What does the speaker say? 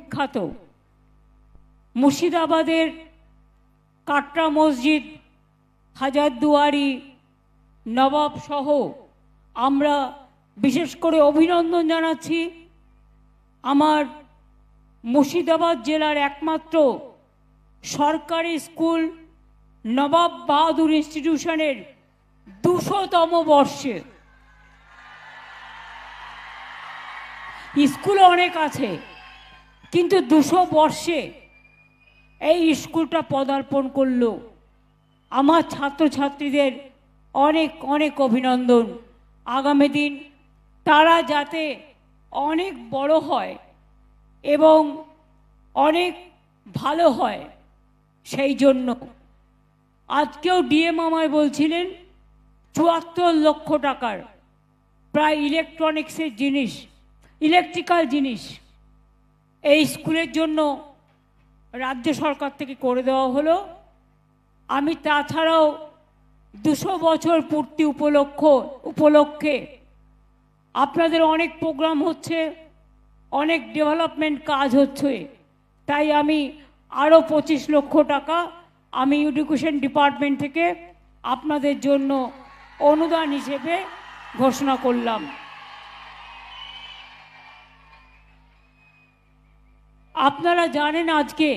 বিখ্যাত। মুর্শিদাবাদের কাটরা মসজিদ, হাজারদুয়ারি, নবাব সহ আমরা বিশেষ করে অভিনন্দন জানাচ্ছি আমার মুর্শিদাবাদ জেলার একমাত্র সরকারি স্কুল নবাব বাহাদুর ইনস্টিটিউশনের 200তম বর্ষে। স্কুল অনেক আছে, কিন্তু 200 বর্ষে এই স্কুলটা পদার্পণ করলো। আমার ছাত্রছাত্রীদের অনেক অনেক অভিনন্দন। আগামী দিন তারা যাতে অনেক বড় হয় এবং অনেক ভালো হয়, সেই জন্য আজকেও ডিএম আমায় বলছিলেন 74 লক্ষ টাকার প্রায় ইলেকট্রনিক্সের জিনিস, ইলেকট্রিক্যাল জিনিস এই স্কুলের জন্য রাজ্য সরকার থেকে করে দেওয়া হলো। আমি তাছাড়াও 200 বছর পূর্তি উপলক্ষে আপনাদের অনেক প্রোগ্রাম হচ্ছে, অনেক ডেভেলপমেন্ট কাজ হচ্ছে, তাই আমি আরও 25 লক্ষ টাকা আমি এডুকেশন ডিপার্টমেন্ট থেকে আপনাদের জন্য অনুদান হিসেবে ঘোষণা করলাম। আপনারা জানেন আজকে